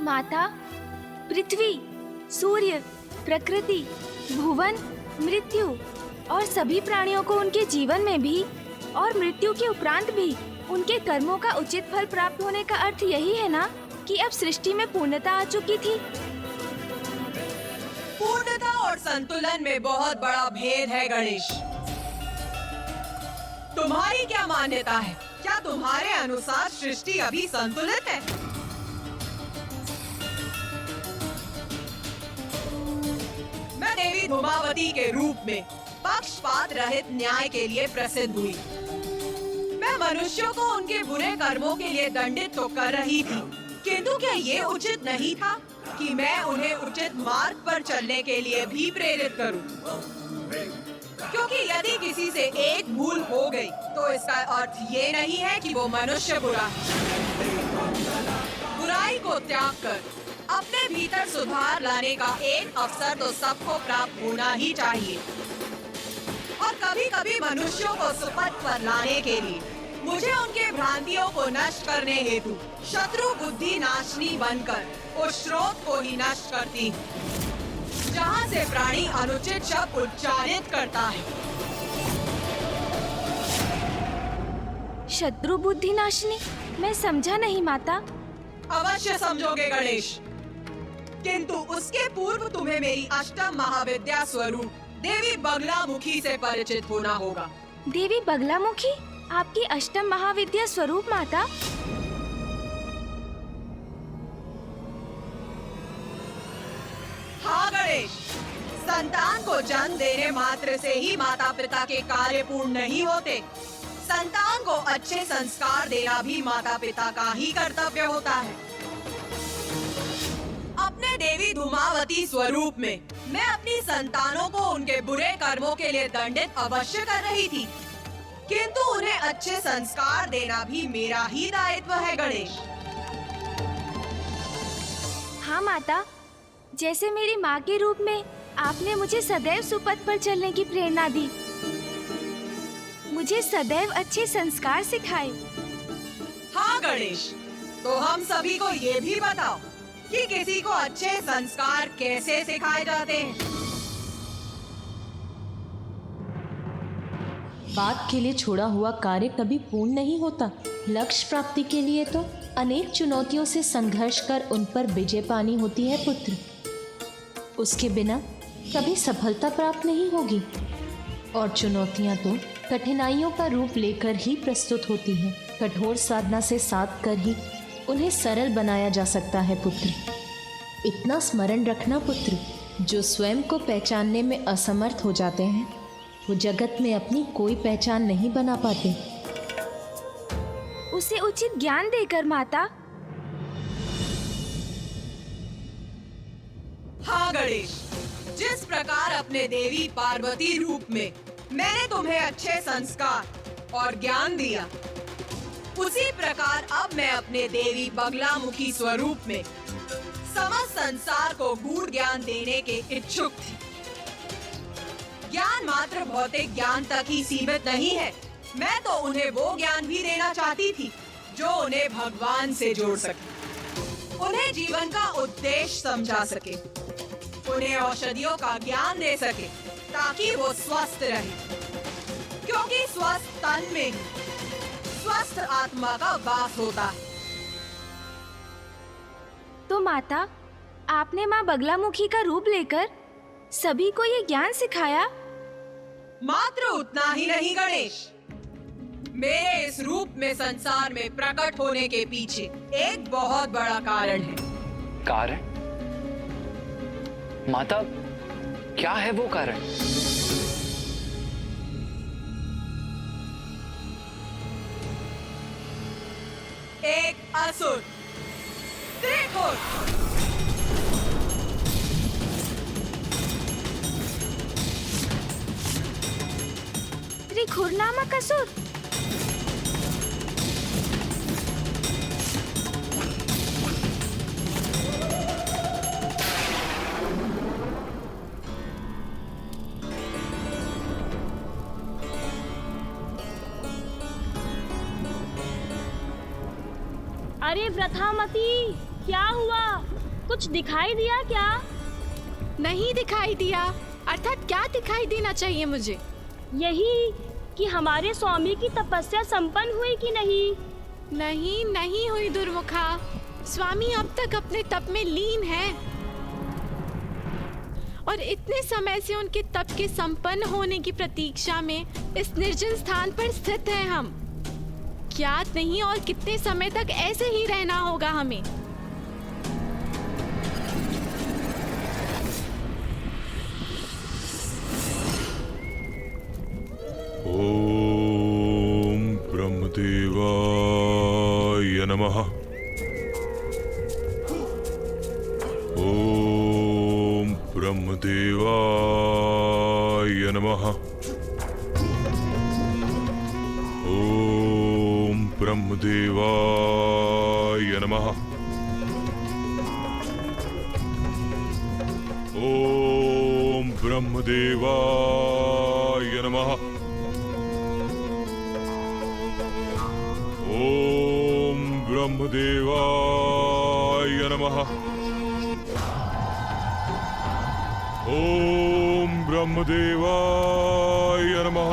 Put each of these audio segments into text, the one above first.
माता, पृथ्वी, सूर्य, प्रकृति, भुवन, मृत्यु और सभी प्राणियों को उनके जीवन में भी और मृत्यु के उपरांत भी उनके कर्मों का उचित फल प्राप्त होने का अर्थ यही है ना कि अब सृष्टि में पूर्णता आ चुकी थी। पूर्णता और संतुलन में बहुत बड़ा भेद है गणेश। तुम्हारी क्या मान्यता है? क्या तुम्हारे अनुसार सृष्टि अभी संतुलित है? मैं देवी धूमावती के रूप में पक्षपात रहित न्याय के लिए प्रसिद्ध हुई। मैं मनुष्यों को उनके बुरे कर्मों के लिए दंडित तो कर रही थी, किंतु क्या ये उचित नहीं था कि मैं उन्हें उचित मार्ग पर चलने के लिए भी प्रेरित करूं? क्योंकि यदि किसी से एक भूल हो गई तो इसका अर्थ ये नहीं है कि वो मनुष्य बुरा है। बुराई को त्याग कर अपने भीतर सुधार लाने का एक अवसर तो सबको प्राप्त होना ही चाहिए। और कभी-कभी मनुष्यों को सुपथ पर लाने के लिए मुझे उनके भ्रांतियों को नष्ट करने हेतु शत्रु बुद्धि नाशनी बनकर उस स्रोत को ही नष्ट करती हूँ जहाँ से प्राणी अनुचित शब्द उच्चारित करता है। शत्रु बुद्धि नाशनी? मैं समझा नहीं माता। अवश्य समझोगे गणेश, किंतु उसके पूर्व तुम्हें मेरी अष्टम महाविद्या स्वरूप देवी बगलामुखी से परिचित होना होगा। देवी बगलामुखी? आपकी अष्टम महाविद्या स्वरूप माता? हाँ गणेश, संतान को जन्म देने मात्र से ही माता पिता के कार्य पूर्ण नहीं होते। संतान को अच्छे संस्कार देना भी माता पिता का ही कर्तव्य होता है। अपने देवी धूमावती स्वरूप में मैं अपनी संतानों को उनके बुरे कर्मों के लिए दंडित अवश्य कर रही थी, किंतु उन्हें अच्छे संस्कार देना भी मेरा ही दायित्व है गणेश। हाँ माता, जैसे मेरी माँ के रूप में आपने मुझे सदैव सुपथ पर चलने की प्रेरणा दी, मुझे सदैव अच्छे संस्कार सिखाए। हाँ गणेश, तो हम सभी को ये भी बताओ कि किसी को अच्छे संस्कार कैसे सिखाए जाते हैं। बात के लिए छोड़ा हुआ कार्य कभी पूर्ण नहीं होता। लक्ष्य प्राप्ति के लिए तो अनेक चुनौतियों से संघर्ष कर उन पर विजय पानी होती है पुत्र। उसके बिना कभी सफलता प्राप्त नहीं होगी। और चुनौतियां तो कठिनाइयों का रूप लेकर ही प्रस्तुत होती हैं। कठोर साधना से साध कर ही उन्हें सरल बनाया जा सकता है पुत्र। इतना स्मरण रखना पुत्र, जो स्वयं को पहचानने में असमर्थ हो जाते हैं वो जगत में अपनी कोई पहचान नहीं बना पाते। उसे उचित ज्ञान देकर माता। हाँ गणेश, जिस प्रकार अपने देवी पार्वती रूप में मैंने तुम्हें अच्छे संस्कार और ज्ञान दिया, उसी प्रकार अब मैं अपने देवी बगलामुखी स्वरूप में समस्त संसार को गूढ़ ज्ञान देने के इच्छुक थी। ज्ञान मात्र भौतिक ज्ञान तक ही सीमित नहीं है। मैं तो उन्हें वो ज्ञान भी देना चाहती थी जो उन्हें भगवान से जोड़ सके, उन्हें जीवन का उद्देश्य समझा सके, उन्हें औषधियों का ज्ञान दे सके ताकि वो स्वस्थ रहे, क्योंकि स्वस्थ तन में ही स्वस्थ आत्मा का वास होता है। तो माता, आपने माँ बगलामुखी का रूप लेकर सभी को ये ज्ञान सिखाया? मात्र उतना ही नहीं गणेश, मेरे इस रूप में संसार में प्रकट होने के पीछे एक बहुत बड़ा कारण है। कारण? माता, क्या है वो कारण? एक असुर त्रिखुर। त्रिखुर नामक असुर? अरे व्रथामती, क्या हुआ? कुछ दिखाई दिया क्या? नहीं दिखाई दिया। अर्थात क्या दिखाई देना चाहिए मुझे? यही कि हमारे स्वामी की तपस्या संपन्न हुई कि नहीं? नहीं, नहीं हुई दुर्मुखा। स्वामी अब तक अपने तप में लीन हैं और इतने समय से उनके तप के संपन्न होने की प्रतीक्षा में इस निर्जन स्थान पर स्थित हैं हम। ज्ञात नहीं और कितने समय तक ऐसे ही रहना होगा हमें। ओम ब्रह्मदेवाय नमः। ओम ब्रह्मदेवाय नमः। ओम ब्रह्मदेवाय नमः। ओम ब्रह्मदेवाय नमः। ओम ब्रह्मदेवाय नमः। ओम ब्रह्मदेवाय नमः।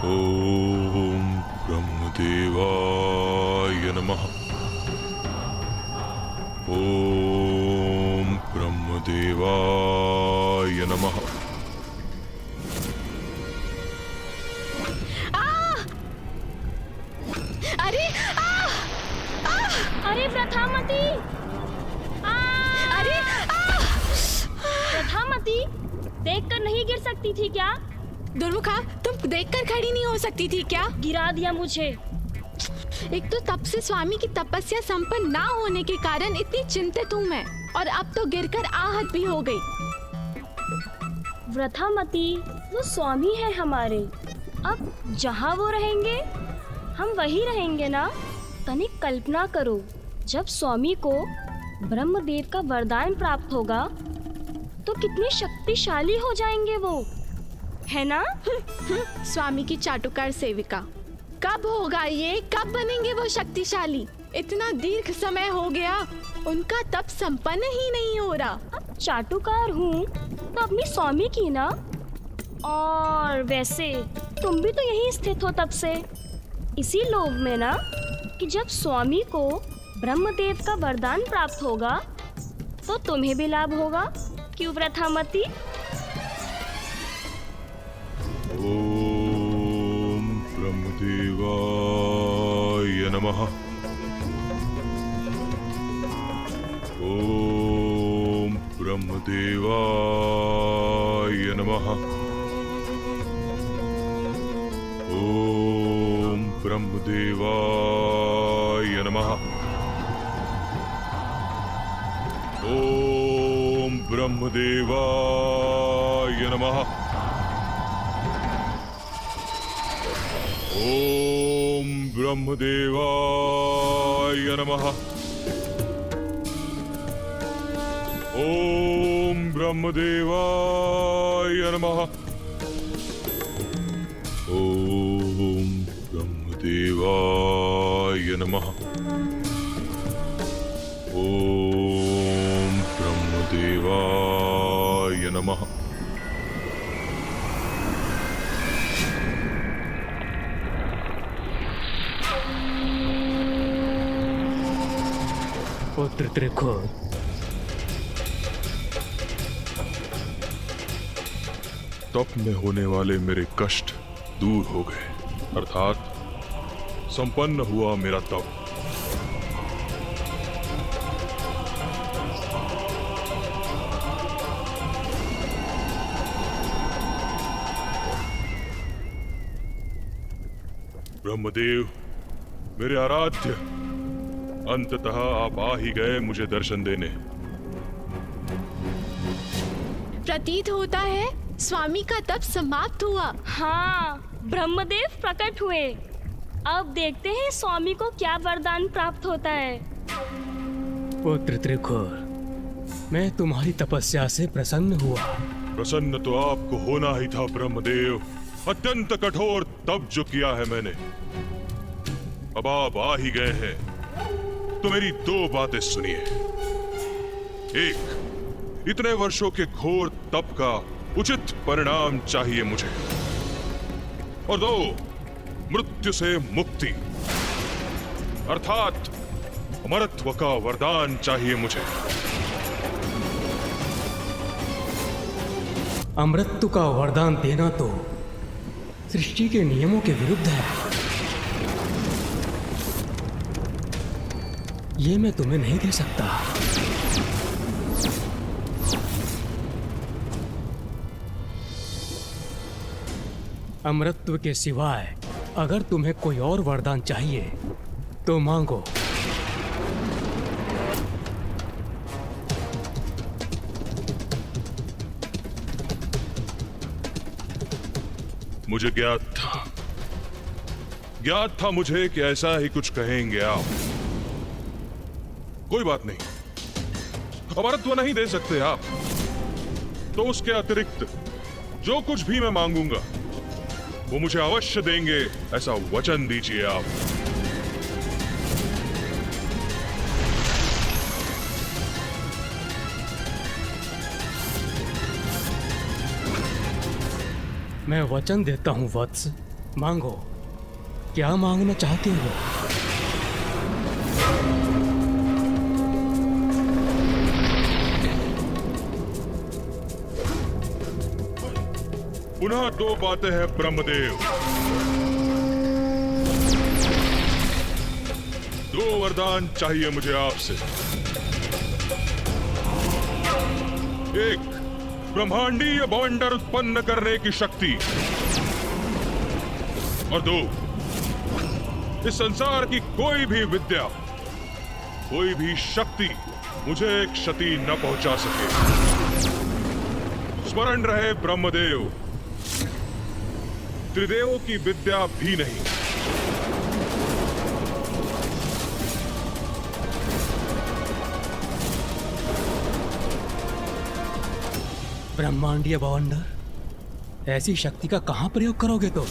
ओम ब्रह्मदेवाय नमः। ओम ब्रह्मदेवाय नमः। अरे प्रथामती! अरे प्रथामती, देखकर नहीं गिर सकती थी क्या? दुर्मुखा, तुम देखकर खड़ी नहीं हो सकती थी क्या? गिरा दिया मुझे। एक तो तब से स्वामी की तपस्या संपन्न ना होने के कारण इतनी चिंतित हूँ मैं, और अब तो गिरकर आहत भी हो गई। व्रथामती, वो स्वामी है हमारे। अब जहाँ वो रहेंगे हम वही रहेंगे ना। तनिक कल्पना करो, जब स्वामी को ब्रह्मदेव का वरदान प्राप्त होगा तो कितने शक्तिशाली हो जाएंगे वो, है ना? स्वामी की चाटुकार सेविका, कब होगा ये? कब बनेंगे वो शक्तिशाली? इतना दीर्घ समय हो गया, उनका तप संपन्न ही नहीं हो रहा। अब चाटुकार हूँ तो अपनी स्वामी की ना। और वैसे तुम भी तो यहीं स्थित हो तब से, इसी लोभ में ना कि जब स्वामी को ब्रह्मदेव का वरदान प्राप्त होगा तो तुम्हें भी लाभ होगा। क्यों व्रथामती? ओम ब्रह्मदेवाय नमः। ओम ब्रह्मदेवाय नमः। ओम ब्रह्मदेवाय नमः। ओम ब्रह्मदेवाय नमः। ओम ब्रह्मदेवाय नमः। ओम ब्रह्मदेवाय नमः। ओम ब्रह्मदेवाय नमः। ओम ब्रह्मदेवाय नमः। पुत्र त्रिकोण, तप में होने वाले मेरे कष्ट दूर हो गए, अर्थात संपन्न हुआ मेरा तप। ब्रह्मदेव, मेरे आराध्य, अंततः आप आ ही गए मुझे दर्शन देने। प्रतीत होता है स्वामी का तप समाप्त हुआ। हाँ, ब्रह्मदेव प्रकट हुए। अब देखते हैं स्वामी को क्या वरदान प्राप्त होता है। पुत्र त्रिकोण, मैं तुम्हारी तपस्या से प्रसन्न हुआ। प्रसन्न तो आपको होना ही था ब्रह्मदेव। अत्यंत कठोर तप जो किया है मैंने, अब आप आ ही गए हैं तो मेरी दो बातें सुनिए। एक, इतने वर्षों के घोर तप का उचित परिणाम चाहिए मुझे, और दो, मृत्यु से मुक्ति अर्थात अमरत्व का वरदान चाहिए मुझे। अमृत्यु का वरदान देना तो सृष्टि के नियमों के विरुद्ध है। ये मैं तुम्हें नहीं दे सकता। अमृतत्व के सिवाय अगर तुम्हें कोई और वरदान चाहिए तो मांगो। मुझे ज्ञात था मुझे कि ऐसा ही कुछ कहेंगे आप। कोई बात नहीं, अमरत्व नहीं दे सकते आप, तो उसके अतिरिक्त जो कुछ भी मैं मांगूंगा वो मुझे अवश्य देंगे, ऐसा वचन दीजिए आप। मैं वचन देता हूं वत्स, मांगो। क्या मांगना चाहते हो? पुनः दो बातें हैं ब्रह्मदेव। दो वरदान चाहिए मुझे आपसे। एक, ब्रह्मांडीय बवंडर उत्पन्न करने की शक्ति, और दो, इस संसार की कोई भी विद्या, कोई भी शक्ति मुझे क्षति न पहुंचा सके। स्मरण रहे ब्रह्मदेव, त्रिदेवों की विद्या भी नहीं। ब्रह्मांडीय बवंडर, ऐसी शक्ति का कहां प्रयोग करोगे तुम?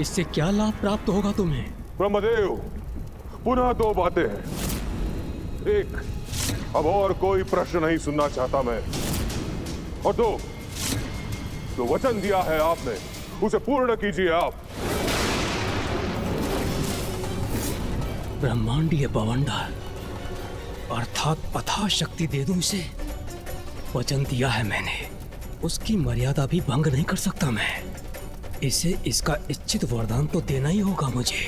इससे क्या लाभ प्राप्त होगा तुम्हें? ब्रह्मदेव, पुनः दो बातें हैं। एक, अब और कोई प्रश्न नहीं सुनना चाहता मैं, और दो, जो वचन दिया है आपने उसे पूर्ण कीजिए आप। ब्रह्मांडीय बवंडर अर्थात अथाह शक्ति दे दूं इसे। वचन दिया है मैंने, उसकी मर्यादा भी भंग नहीं कर सकता मैं। इसे इसका इच्छित वरदान तो देना ही होगा मुझे।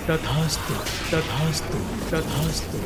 तथास्तु, तथास्तु, तथास्तु।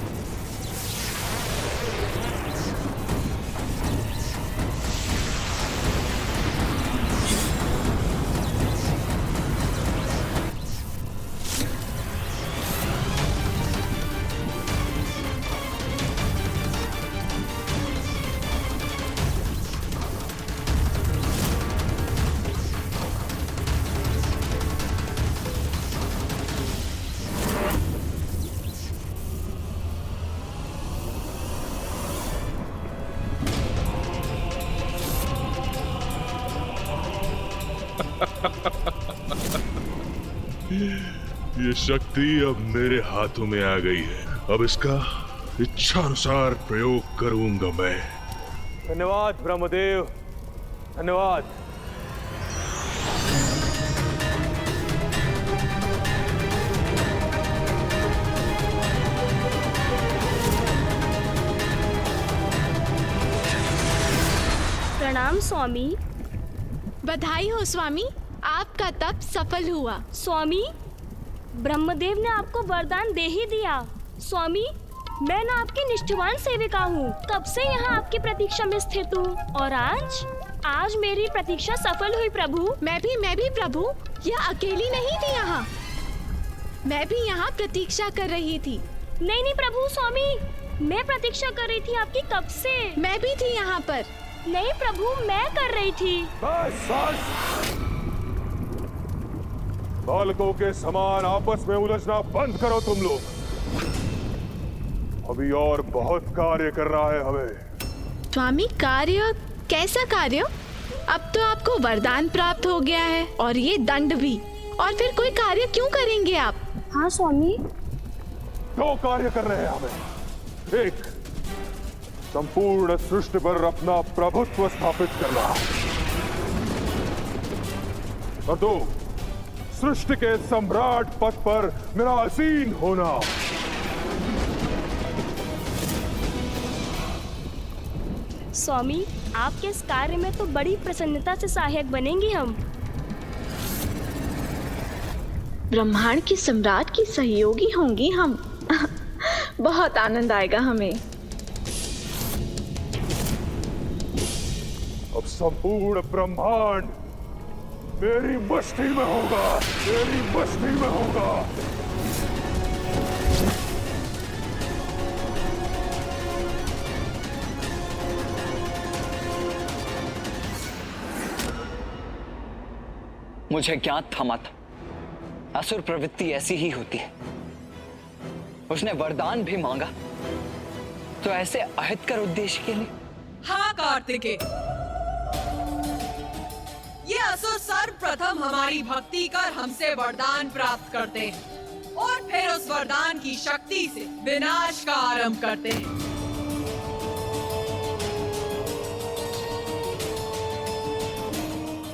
ये शक्ति अब मेरे हाथों में आ गई है, अब इसका इच्छानुसार प्रयोग करूंगा मैं। धन्यवाद ब्रह्मदेव, धन्यवाद। प्रणाम स्वामी। बधाई हो स्वामी, आपका तप सफल हुआ। स्वामी, ब्रह्मदेव ने आपको वरदान दे ही दिया। स्वामी, मैं ना आपकी निष्ठावान सेविका हूँ, कब से यहाँ आपकी प्रतीक्षा में स्थित हूँ, और आज मेरी प्रतीक्षा सफल हुई प्रभु। मैं भी प्रभु, यह अकेली नहीं थी यहाँ, मैं भी यहाँ प्रतीक्षा कर रही थी। नहीं प्रभु, स्वामी, मैं प्रतीक्षा कर रही थी आपकी कब से। मैं भी थी यहाँ पर। नहीं प्रभु, मैं कर रही थी। बस बस बालकों के समान आपस में उलझना बंद करो तुम लोग। अभी और बहुत कार्य करना है हमें। स्वामी, कार्य? कैसा कार्य? अब तो आपको वरदान प्राप्त हो गया है और ये दंड भी, और फिर कोई कार्य क्यों करेंगे आप? हाँ स्वामी। 2 कार्य करने हैं हमें। एक, संपूर्ण सृष्टि पर अपना प्रभुत्व स्थापित करना, और 2, सृष्टि के सम्राट पद पर मेरा आसीन होना। स्वामी, आपके इस कार्य में तो बड़ी प्रसन्नता से सहायक बनेंगे हम। ब्रह्मांड के सम्राट की सहयोगी होंगी हम। बहुत आनंद आएगा हमें। अब संपूर्ण ब्रह्मांड मेरी मस्ती में होगा, मेरी मस्ती में होगा। मुझे ज्ञात था माता, असुर प्रवृत्ति ऐसी ही होती है। उसने वरदान भी मांगा तो ऐसे अहितकर उद्देश्य के लिए। हाँ कार्तिकेय, ये असुर सर्वप्रथम हमारी भक्ति कर हमसे वरदान प्राप्त करते हैं और फिर उस वरदान की शक्ति से विनाश का आरंभ करते हैं।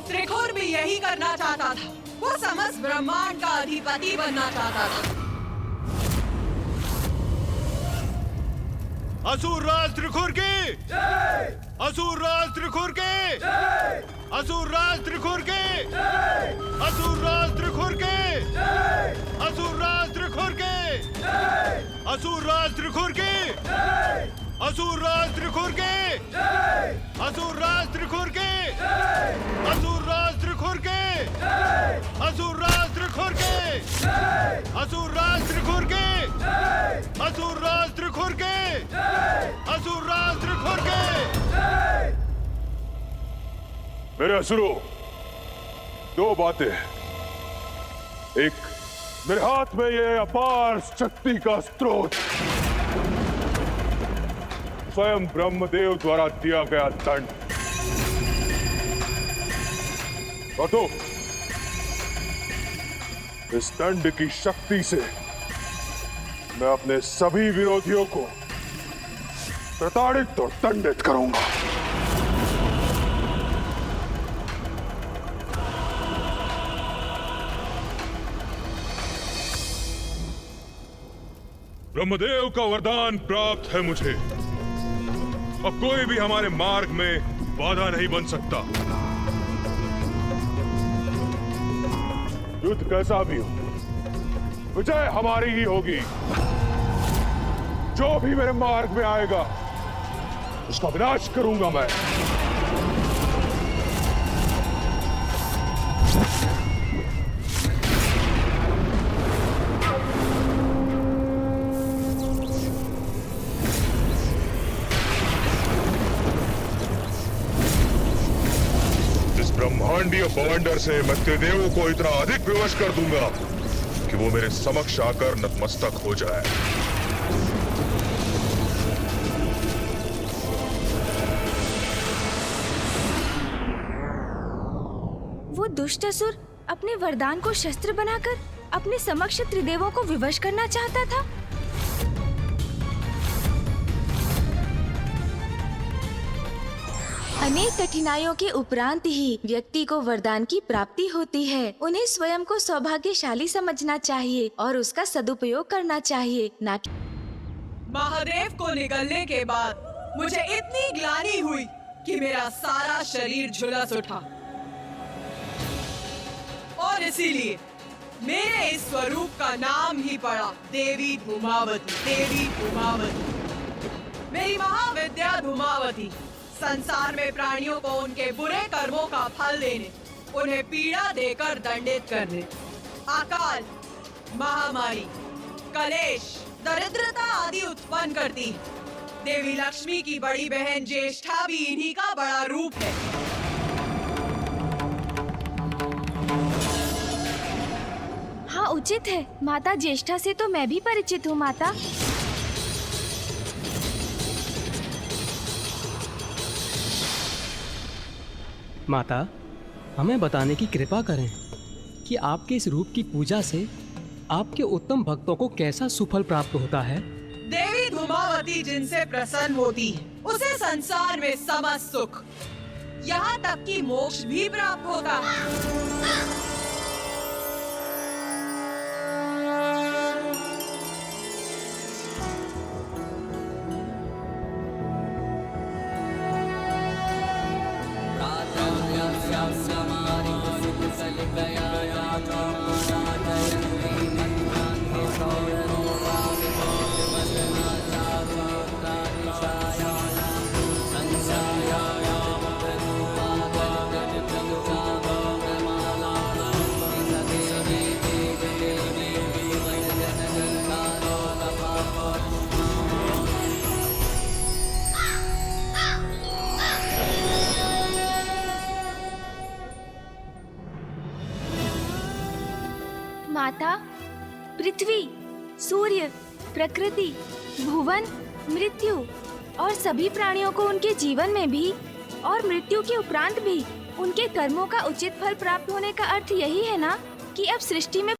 त्रिखुर भी यही करना चाहता था। वो समस्त ब्रह्मांड का अधिपति बनना चाहता था। असुर राज त्रिखुर के जय! असुर राज त्रिखुर के जय! असुर राज त्रिखुर के जय! असुर राज त्रिखुर के जय! असुर राज त्रिखुर के जय! असुर राज त्रिखुर के जय! असुर राज त्रिखुर के जय! असुर राज त्रिखुर के जय! असुर राज त्रिखुर के जय! असुर राज त्रिखुर के जय! असुर राज त्रिखुर के जय! असुर राज त्रिखुर के जय! असुर राज त्रिखुर के जय! मेरे असुरों, 2 बातें। एक, मेरे हाथ में ये अपार शक्ति का स्रोत, स्वयं ब्रह्मदेव द्वारा दिया गया दंड। और 2, इस दंड की शक्ति से मैं अपने सभी विरोधियों को प्रताड़ित और दंडित करूंगा। ब्रह्मदेव का वरदान प्राप्त है मुझे। अब कोई भी हमारे मार्ग में बाधा नहीं बन सकता। युद्ध कैसा भी हो, विजय हमारी ही होगी। जो भी मेरे मार्ग में आएगा उसका विनाश करूंगा मैं। ब्रह्मांडीय बवंडर से मैं त्रिदेवों को इतना अधिक विवश कर दूंगा कि वो मेरे समक्ष आकर नतमस्तक हो जाए। वो दुष्ट असुर अपने वरदान को शस्त्र बनाकर अपने समक्ष त्रिदेवों को विवश करना चाहता था। अनेक कठिनाइयों के उपरांत ही व्यक्ति को वरदान की प्राप्ति होती है। उन्हें स्वयं को सौभाग्यशाली समझना चाहिए और उसका सदुपयोग करना चाहिए, ना कि महादेव को निगलने के बाद मुझे इतनी ग्लानि हुई कि मेरा सारा शरीर झुलस उठा और इसीलिए मेरे इस स्वरूप का नाम ही पड़ा देवी धूमावती। देवी धूमावती, मेरी महाविद्या धूमावती संसार में प्राणियों को उनके बुरे कर्मों का फल देने, उन्हें पीड़ा देकर दंडित करने, अकाल, महामारी, कलेश, दरिद्रता आदि उत्पन्न करती है। देवी लक्ष्मी की बड़ी बहन ज्येष्ठा भी इन्हीं का बड़ा रूप है। उचित है। माता ज्येष्ठा से तो मैं भी परिचित हूँ माता। माता, हमें बताने की कृपा करें कि आपके इस रूप की पूजा से आपके उत्तम भक्तों को कैसा सुफल प्राप्त होता है। देवी धूमावती जिनसे प्रसन्न होती है उसे संसार में समस्त सुख, यहाँ तक कि मोक्ष भी प्राप्त होता है। माता, पृथ्वी, सूर्य, प्रकृति, भुवन, मृत्यु और सभी प्राणियों को उनके जीवन में भी और मृत्यु के उपरांत भी उनके कर्मों का उचित फल प्राप्त होने का अर्थ यही है ना कि अब सृष्टि में